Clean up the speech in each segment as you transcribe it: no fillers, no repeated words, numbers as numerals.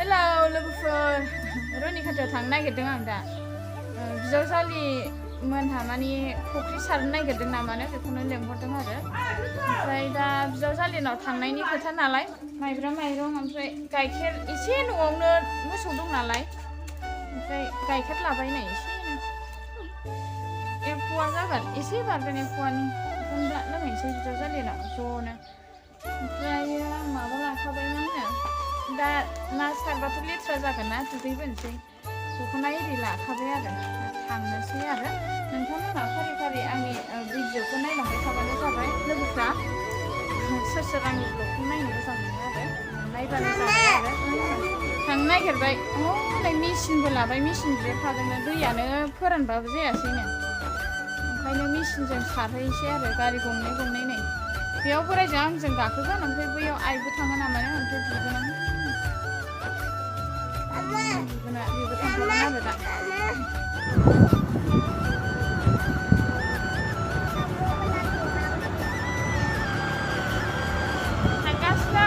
Hello लोगोफोर रनि खाथियाव थांनो नागिरदों आं दा बिजावजालि मोनहा माने फुख्रि सारनो नागिरदों नामानो बेखौनो लेंहरदों आरो ओमफ्राय दा बिजावजालिनाव थांनायनि खोथा नालाय माइब्रा माइरं ओमफ्राय गाइखेर एसे न'आवनो मोसौ दं नालाय ओमफ्राय गाइखेर लाबायनाय एसेनो एम्फौआ जागोन एसे बारगोन एम्फौआनि बेखौनो दा लोंहैनोसै बिजावजालिनाव ज'नो ओमफ्राय आं माबा लाखाबायमोननो दा ना सारबाथ' लेथ्रा जागोन ना दुगैबोनोसै दख'ना एरि लाखाबाय आरो थांनोसै आरो नोंथांमोनहा फारि फारि आंनि भिडिअखौ नायलांबाय थाबानो जाबाय लोगोफ्रा सोर सोर आंनि ब्लगखौ नायनो मोजां मोनो आरो नायबानो जाबाय आरो थांनो नागिरबाय हनै मेचिनबो लाबाय मेचिन जिरखादोंनो दैयानो फोरानबाबो जायासैनो ओंखायनो मेचिनजों सारहैनोसै आरो गारि गंनै गंनै नै बेयाव बोरायजों आंजों गाखोगोन ओमफ्राय बैयाव आइबो थाङो नामानो ओमफ्राय बेबो थांफागोन आरो दा थांगासिनो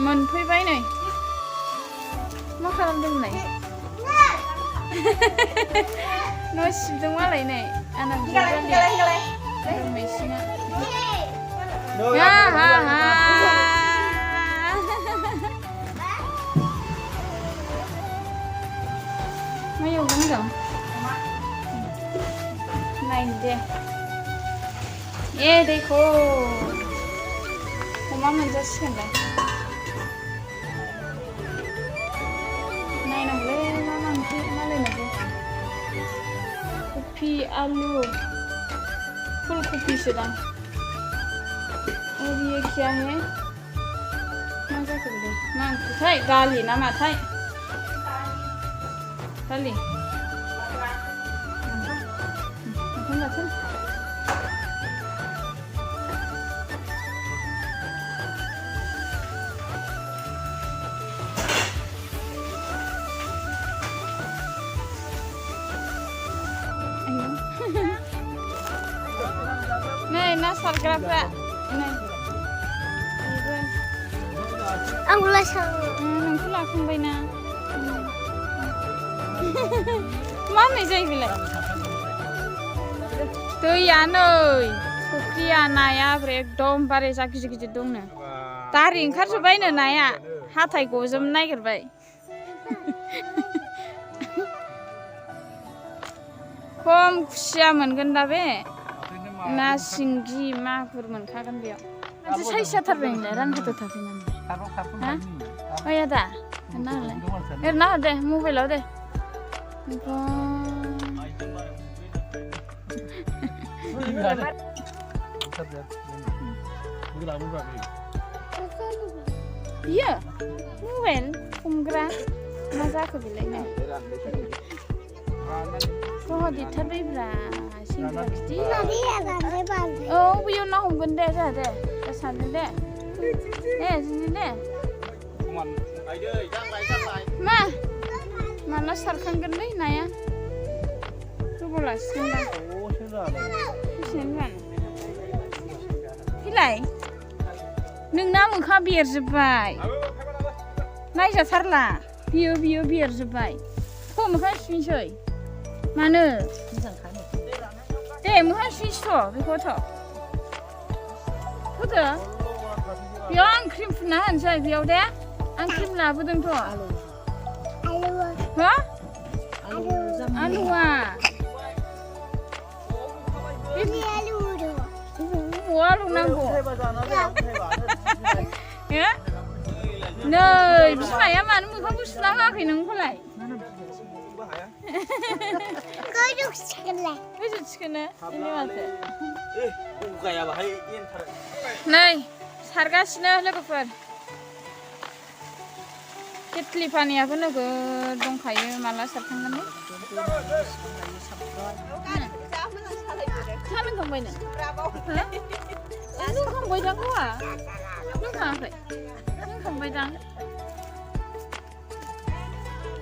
मोनफैबाय नै मा खालामदोंलाय न' सिबदों मालाय नै आंना बिजावजालिया सिङा मा एवगोन होनदों नायनो दे दैखौ अमा मोनजासिगोनलाय नायनांगौलै मा मा ओंख्रि मालायनांगौ कफि आलु फुल कफिसो दां और ये क्या है मा जाखो बेलाय मा ओंख्रिथाय दालि ना माथाय दालि ओंखाम बाथोन नै ना सारग्राफ्रा नै आंबो लासाङो नोंखौ लाखांबायना मा होननाय जायो बेलाय दैया नै फुख्रिया नाया एकदमबारे जा गिदिर गिदिर दंनो दारि ओंखारजोब्बायनो नाया हाथाय गजोबनो नागिरबाय खम खुसिया मोनगोन दा बे ना सिंगि मागुर मोनखागोन बेयाव माथो साइज जाथारबाय नोंलाय रानखौथ' थाफैनानै ओइ आदा एरना हर दे मबाइलाव दे बियो मबाइल हमग्रा मा जाखो बेलाय नै खहा दिथारबायब्रा सेंग्रा गिदिर औ बैयाव ना हमगोन दे जोंहा दे सारनो दे जिनि दे माला सारखांगोनलै नाया गोबाव लासिगोन दां फैलाय नोंना मोखाङा बेरजोब्बाय नायजाथारला बियो बेरजोब्बाय मोखां सुनोसै मानो दे मोखां सुनोसैथ' बेखौथ' होदो बेयाव आं क्रिम फुनना होनोसै बेयाव दे आं क्रिम लाबोदोंथ' हो आलुआ आलु नांगौ नै बिमाया मानो मोखांखौ सुना होआखै नोंखौलाय नै सारगासिनो लोगोफोर केटलि पानियाबो नोगोद दंखायो माला सारखांगोन सा लोंखांबाय नों लोंखांबाय दां हौवा लोंखाङाखै लोंखांबाय दां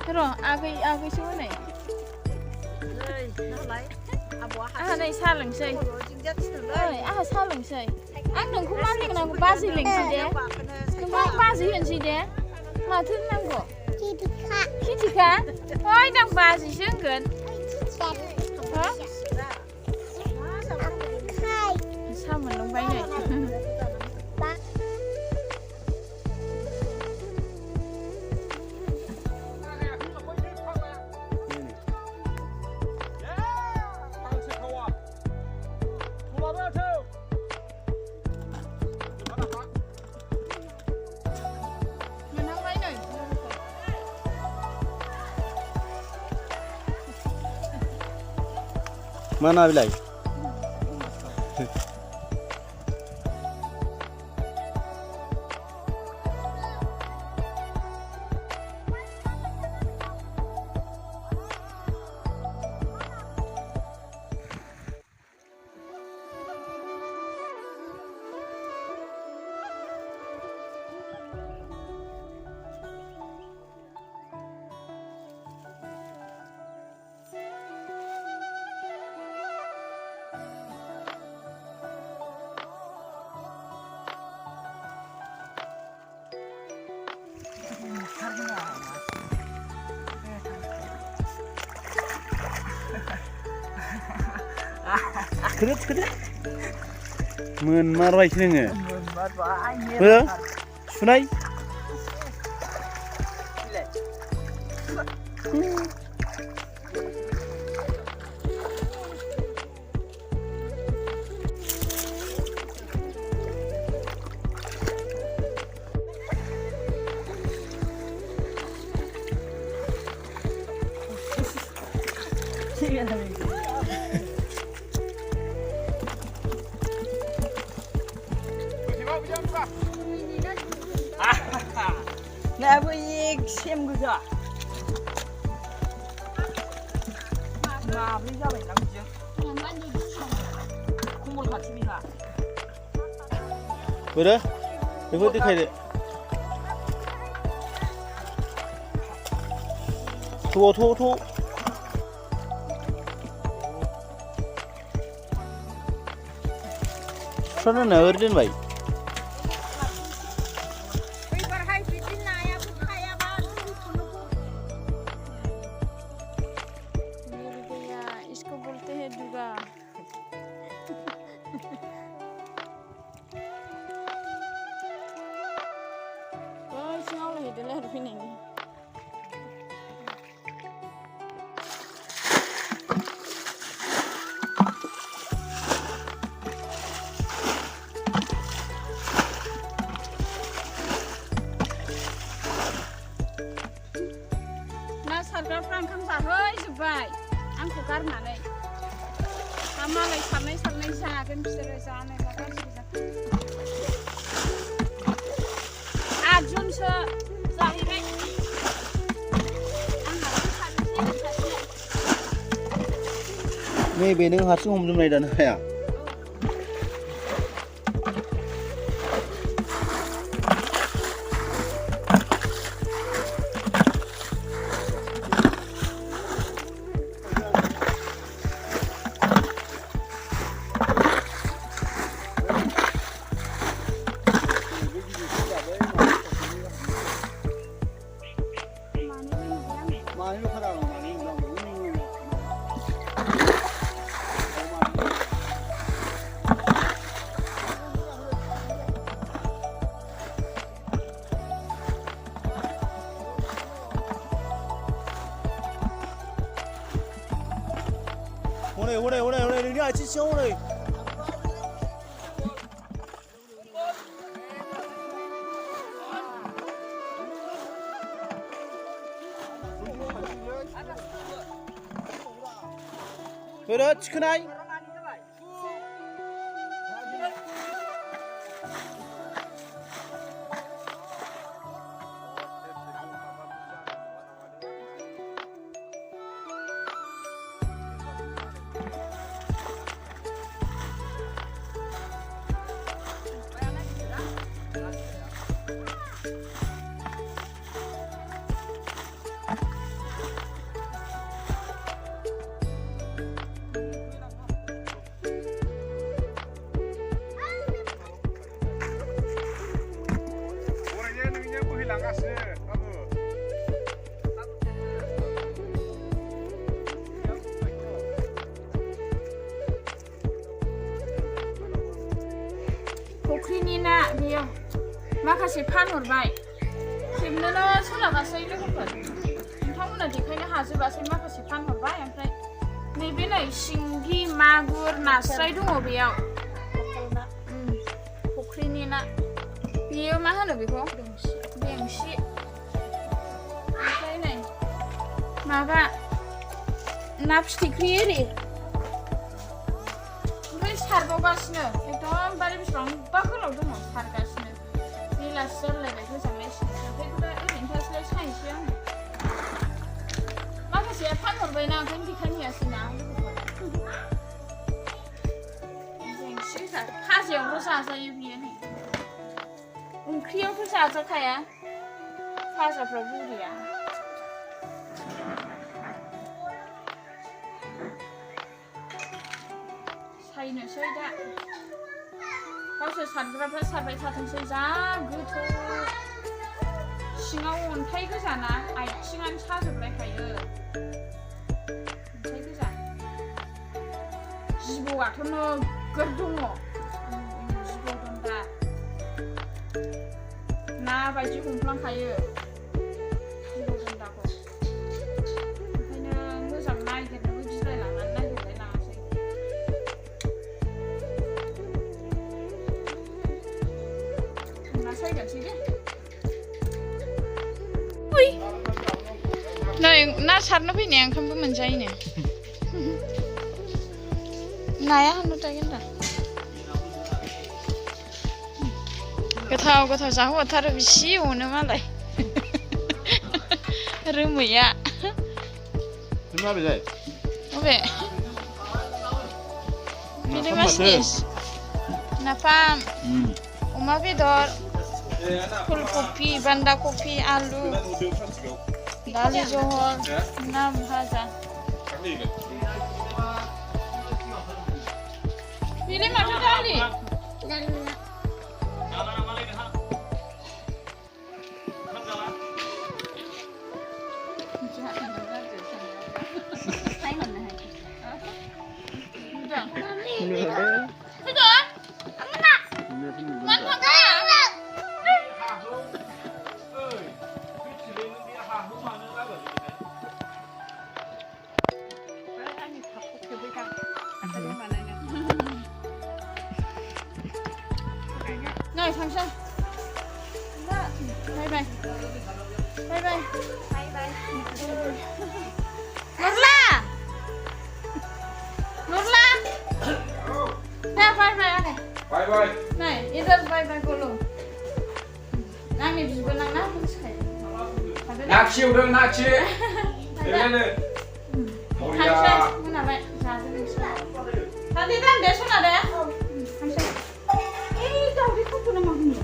र' आगैसो होनाय आंहा नै साहा लोंसै ओइ आंहा साहा लोंसै आं नोंखौ मा लिंनांगौ बाजै लिंसै दे नोंखौ आं बाजै होनसै दे माथो होननांगौ खिथिखा ओइ आं बाजैसो होनगोन साहा मोनलोंबाय नै Mana bilai? Keret. Menmarbai nङो हो सुनाय Naidw xem goजा माब्रै जाबाय ना बियो खमल खाथिनिहा बोरो बेखौ देखायदो थ' सुस्राना ओरै दोनबाय सारग्राफ्रा ओंखाम जाहैजोब्बाय आंखौ गारनानै मालाय सारनाय जागोन बिसोरो जानोबा गाज्रि जागोन 8 जनसो जाहैबाय नैबे नों हारसिं हमजोबनाय दानो हाया 오네 너네 아치 시원해 그렇지 크나이 माखासे फानहरबाय खेबनोनो सोलाबासै लोगोफोर नोंथांमोना देखायनो हाजोबासै माखासे फानहरबाय ओमफ्राय नैबे नै सिंगि मागुर नास्राय दङ बेयाव फुख्रिनि ना बेयो मा होनो बेखौ बेंसि ओमफ्राय नै माबा ना फिथिख्रि एरि ओमफ्राय सारबावगासिनो एकदमबारे बेसेबांबा गोलाव दङ सारगासिनो बेलासि जालायबाय गोजांनाय सिनस्रिखौ दा ओरैनो थास्लाय सायनोसै आङो माखासेया फानहरबायना ओंखायनो देखायनो हायासै ना बेंसि फाजायावल' जाजायो बियो नै ओंख्रियावथ' जाजाखाया फाजाफ्राव बुरिया सायनोसै दा गावसोर सारग्राफ्रा सारबाय थाथोंसै जा गोथौ सिङाव अन्थाइ गोजाना आथिङानो साजोबलायखायो अन्थाइ गोजा जिबौआथ' नोगोर दङ जिबौ दन्दा ना बायदि हमफ्लांखायो जिबौ दन्दाखौ ओंखायनो मोजां नागिरनोबो गिलायलांनानै नागिरलायलाङासै ना सायगोनसै दे नै ना सारनो फैनाया ओंखामबो मोनजायोनो नाया हानो थागोन दा गोथाव गोथाव जाहोहरथारो बिसि अनो मालाय रोमैया अबे बिदि मासनिस नाफाम अमा बेदर फुलकपि बान्दा कपि आलु दालि जहल ना भाजा बिलाय माथो दालि Này thằng Sơn. Bye bye. Bye bye. Bye bye. Nurla. Nurla. Dah bye bye anh. Bye bye. Này, इधर bye bye बोलो. Nang ni bibo nang na terus kayak. Nak chiêu đừng nak chiêu. Đến đây. Thằng Sơn, mana baik? Jadi ni. Tadi kan dia sana dah. Thằng Sơn. Jauh di situ nama ni.